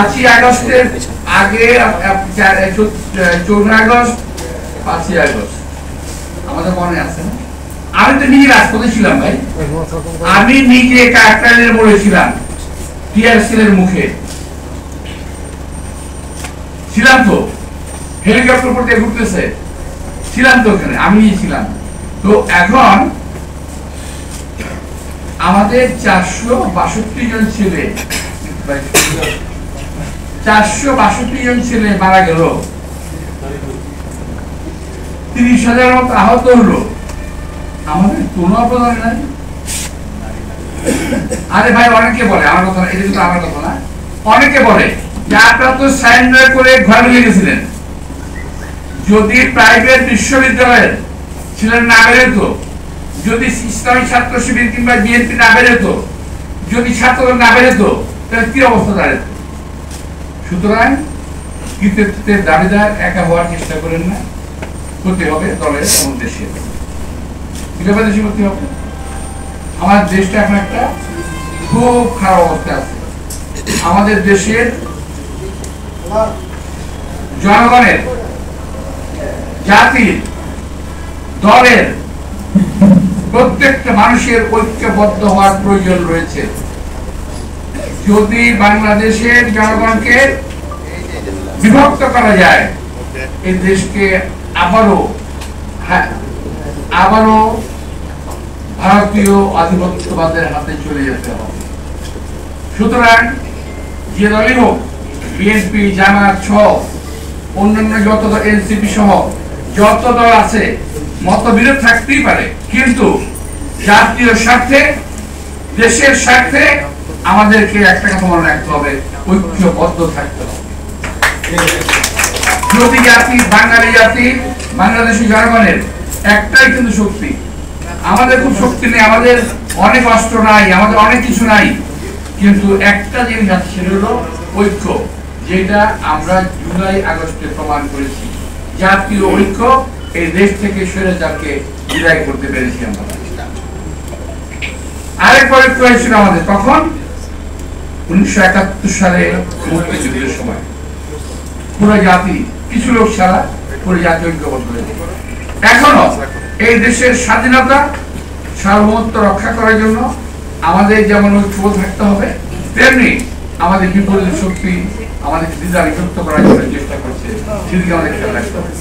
5ই আগস্টের আগে 14 August 5ই August আমাদের মনে আছে না? আমি তো নিজে রাজপথে ছিলাম ভাই, আমি নিজে কাকরাইলের বলেছিলাম টিআরসির মুখে ছিলাম, তো হেলিকপ্টার পড়তে ঘুরতেছে ছিলাম, তো ওখানে আমি ছিলাম। তো এখন আমাদের 462 জন ছেলে 462 জন ছেলে মারা গেল, 30,000 মতো আহত হলো, আমাদের কোনো অবদান নাই। আরে ভাই অনেকে বলে, আমার কথা না, এটা কিন্তু আমার কথা না, অনেকে বলে যে আপনারা তো সারেন্ডার করে ঘরে নিয়ে গেছিলেন, যদি প্রাইভেট বিশ্ববিদ্যালয়ের ছিলেন না বেরোতো, যদি ইসলামী ছাত্র শিবির কিংবা বিএনপি না বেরোতো, যদি ছাত্রদল না বেরোতো, তাহলে কি অবস্থা দাঁড়াতো? সুতরাং কৃতিত্বের দাবিদার একা হওয়ার চেষ্টা করেন না, করতে হবে দলের দেশে দেশে করতে হবে। আমার দেশটা এখন একটা খুব খারাপ অবস্থা আছে। আমাদের দেশের জনগণের, জাতির, দলের প্রত্যেকটা মানুষের ঐক্যবদ্ধ হওয়ার প্রয়োজন রয়েছে। যদি বাংলাদেশের জনগণকে বিভক্ত করা যায়, এই দেশকে আবারও ভারতীয় আধিপত্যবাদের হাতে চলে যেতে হবে। সুতরাং যে দলই হোক, বিএনপি, জামায়াত সহ অন্যান্য যত এনসিপি সহ যত দল আছে, মতবিরোধ থাকতেই পারে, কিন্তু জাতীয় স্বার্থে, দেশের স্বার্থে আমাদেরকে একটা কথা মনে রাখতে হবে, ঐক্যবদ্ধ থাকতে হবে। যদি জাতি, বাঙালি জাতি, বাংলাদেশী জনগণের একটাই কিন্তু শক্তি, আমাদের খুব শক্তি নেই, আমাদের অনেক অস্ত্র নাই, আমাদের অনেক কিছু নাই, কিন্তু একটা জিনিস আছে, সেটা হলো ঐক্য, যেটা আমরা জুলাই আগস্টে প্রমাণ করেছি। জাতীয় ঐক্য এই দেশ থেকে স্বৈরাচারকে বিদায় করতে পেরেছি আমরা। আরেক ঐক্য হয়েছিল আমাদের তখন 1971 সালে মুক্তিযুদ্ধের সময়, পুরো জাতি, কিছু লোক ছাড়া পুরো জাতি ঐক্যবদ্ধ হয়েছে। এখনো এই দেশের স্বাধীনতা, সার্বভৌমত্ব রক্ষা করার জন্য আমাদের যেমন ঐক্য থাকতে হবে, তেমনি আমাদের বিপরীত শক্তি আমাদের দ্বিধা বিভক্ত করার জন্য চেষ্টা করছে, সেদিকে আমাদের খেয়াল রাখতে হবে।